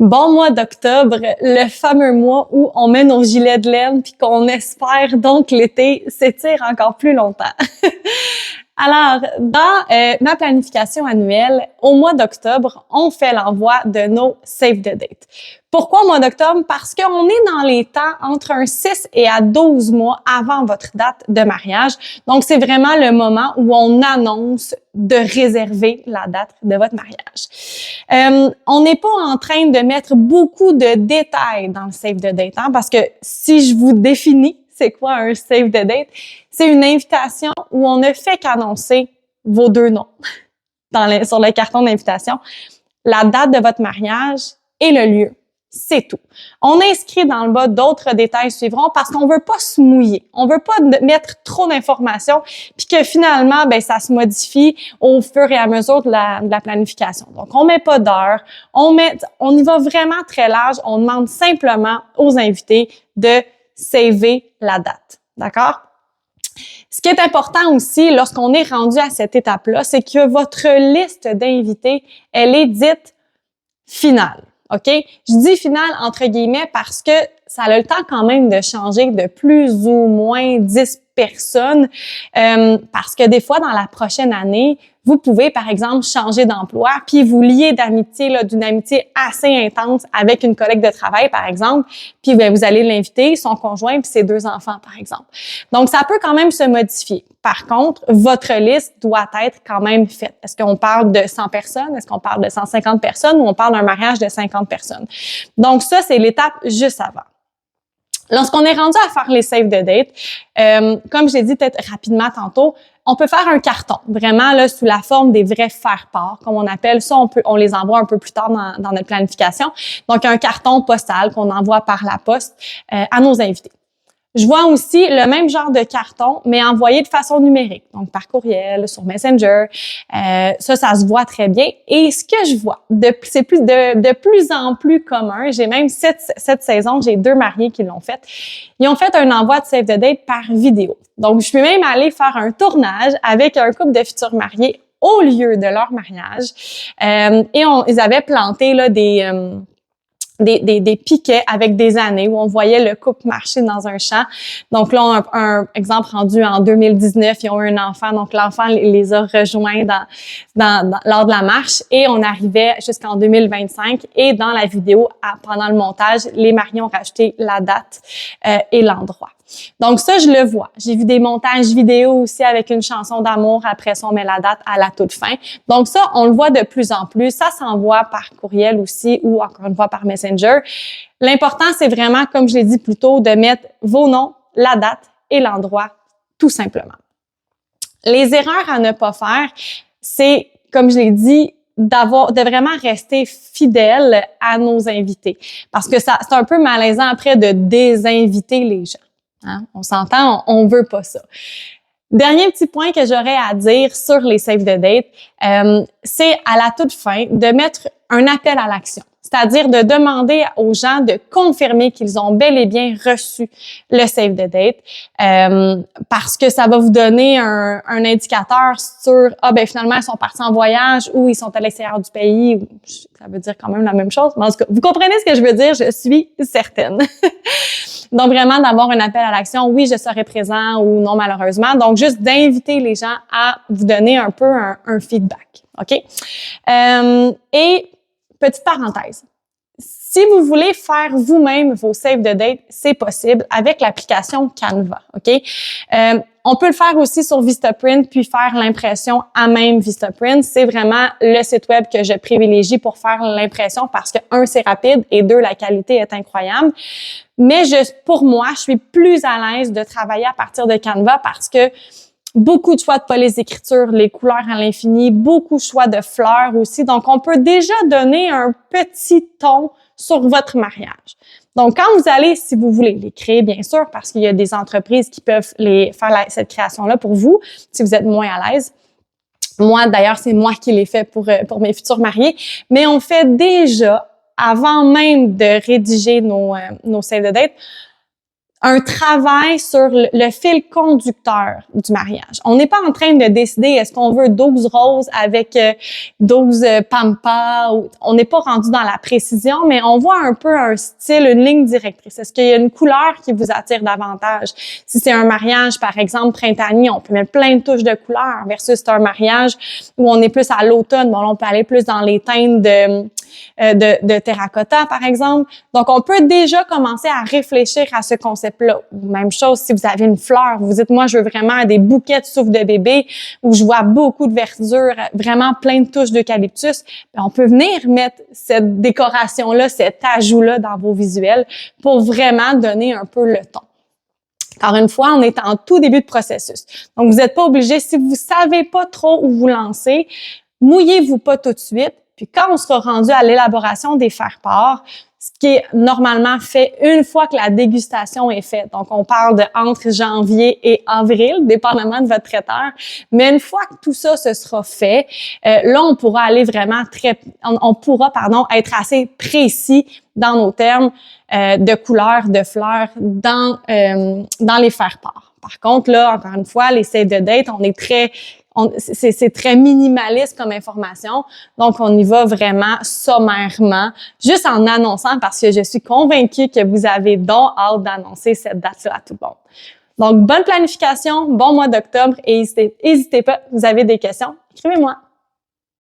Bon mois d'octobre, le fameux mois où on met nos gilets de laine puis qu'on espère donc l'été s'étire encore plus longtemps. Alors, dans ma planification annuelle, au mois d'octobre, on fait l'envoi de nos Save the Date. Pourquoi au mois d'octobre? Parce qu'on est dans les temps entre un 6 et à 12 mois avant votre date de mariage. Donc, c'est vraiment le moment où on annonce de réserver la date de votre mariage. On n'est pas en train de mettre beaucoup de détails dans le Save the Date, hein, parce que si je vous définis c'est quoi un Save the Date, c'est une invitation où on ne fait qu'annoncer vos deux noms sur le carton d'invitation, la date de votre mariage et le lieu. C'est tout. On inscrit dans le bas d'autres détails suivront parce qu'on veut pas se mouiller. On veut pas mettre trop d'informations puis que finalement, ben, ça se modifie au fur et à mesure de la planification. Donc, on met pas d'heure. On y va vraiment très large. On demande simplement aux invités de saver la date. D'accord? Ce qui est important aussi, lorsqu'on est rendu à cette étape-là, c'est que votre liste d'invités, elle est dite finale. OK? Je dis finale entre guillemets parce que ça a le temps quand même de changer de plus ou moins 10 personnes parce que des fois, dans la prochaine année, vous pouvez, par exemple, changer d'emploi puis vous lier d'amitié, là, d'une amitié assez intense avec une collègue de travail, par exemple, puis ben, vous allez l'inviter, son conjoint puis ses deux enfants, par exemple. Donc, ça peut quand même se modifier. Par contre, votre liste doit être quand même faite. Est-ce qu'on parle de 100 personnes? Est-ce qu'on parle de 150 personnes ou on parle d'un mariage de 50 personnes? Donc, ça, c'est l'étape juste avant. Lorsqu'on est rendu à faire les save the date, comme je l'ai dit peut-être rapidement tantôt, on peut faire un carton, vraiment là sous la forme des vrais faire-part, comme on appelle ça. On les envoie un peu plus tard dans notre planification. Donc, un carton postal qu'on envoie par la poste à nos invités. Je vois aussi le même genre de carton, mais envoyé de façon numérique, donc par courriel, sur Messenger. Ça se voit très bien. Et ce que je vois, c'est de plus en plus commun. J'ai même cette saison, j'ai 2 mariés qui l'ont fait. Ils ont fait un envoi de Save the Date par vidéo. Donc, je suis même allée faire un tournage avec un couple de futurs mariés au lieu de leur mariage. Et ils avaient planté là des piquets avec des années où on voyait le couple marcher dans un champ. Donc là, un exemple rendu en 2019, ils ont eu un enfant. Donc l'enfant les a rejoints lors de la marche et on arrivait jusqu'en 2025. Et dans la vidéo, pendant le montage, les mariés ont rajouté la date et l'endroit. Donc ça, je le vois. J'ai vu des montages vidéo aussi avec une chanson d'amour. Après ça, on met la date à la toute fin. Donc ça, on le voit de plus en plus. Ça s'envoie par courriel aussi ou encore une fois par Messenger. L'important, c'est vraiment, comme je l'ai dit plus tôt, de mettre vos noms, la date et l'endroit, tout simplement. Les erreurs à ne pas faire, c'est, comme je l'ai dit, de vraiment rester fidèle à nos invités. Parce que c'est un peu malaisant après de désinviter les gens. Hein? On s'entend, on veut pas ça. Dernier petit point que j'aurais à dire sur les Save the Date, c'est à la toute fin de mettre un appel à l'action. C'est-à-dire de demander aux gens de confirmer qu'ils ont bel et bien reçu le Save the Date, parce que ça va vous donner un indicateur sur finalement ils sont partis en voyage ou ils sont à l'extérieur du pays. Ça veut dire quand même la même chose, mais en tout cas, vous comprenez ce que je veux dire, je suis certaine. Donc, vraiment, d'avoir un appel à l'action. Oui, je serai présent ou non, malheureusement. Donc, juste d'inviter les gens à vous donner un peu un feedback. OK? Et, petite parenthèse. Si vous voulez faire vous-même vos Save the Date, c'est possible avec l'application Canva. OK? On peut le faire aussi sur Vistaprint puis faire l'impression à même Vistaprint. C'est vraiment le site web que je privilégie pour faire l'impression parce que, 1, c'est rapide et 2, la qualité est incroyable. Mais pour moi, je suis plus à l'aise de travailler à partir de Canva parce que beaucoup de choix de police d'écriture, les couleurs à l'infini, beaucoup de choix de fleurs aussi. Donc, on peut déjà donner un petit ton sur votre mariage. Donc, quand vous allez, si vous voulez les créer, bien sûr, parce qu'il y a des entreprises qui peuvent faire cette création-là pour vous, si vous êtes moins à l'aise. Moi, d'ailleurs, c'est moi qui l'ai fait pour mes futurs mariés. Mais on fait déjà, avant même de rédiger nos Save the Date, un travail sur le fil conducteur du mariage. On n'est pas en train de décider est-ce qu'on veut 12 roses avec 12 pampas. On n'est pas rendu dans la précision, mais on voit un peu un style, une ligne directrice. Est-ce qu'il y a une couleur qui vous attire davantage? Si c'est un mariage, par exemple, printanier, on peut mettre plein de touches de couleurs versus un mariage où on est plus à l'automne. Bon, là, on peut aller plus dans les teintes de terracotta, par exemple. Donc, on peut déjà commencer à réfléchir à ce concept-là. Même chose, si vous avez une fleur, vous dites, moi, je veux vraiment des bouquets de souffle de bébé où je vois beaucoup de verdure, vraiment plein de touches d'eucalyptus. On peut venir mettre cette décoration-là, cet ajout-là dans vos visuels pour vraiment donner un peu le ton. Encore une fois, on est en tout début de processus. Donc, vous n'êtes pas obligé, si vous savez pas trop où vous lancer, mouillez-vous pas tout de suite. Puis quand on sera rendu à l'élaboration des faire-part, ce qui est normalement fait une fois que la dégustation est faite. Donc, on parle de entre janvier et avril, dépendamment de votre traiteur. Mais une fois que tout ça se sera fait, là, on pourra aller vraiment on pourra être assez précis dans nos termes de couleurs, de fleurs, dans les faire-part. Par contre, là, encore une fois, les save the date, c'est très minimaliste comme information. Donc, on y va vraiment sommairement, juste en annonçant parce que je suis convaincue que vous avez donc hâte d'annoncer cette date-là à tout le monde. Donc, bonne planification, bon mois d'octobre et n'hésitez pas, vous avez des questions, écrivez-moi.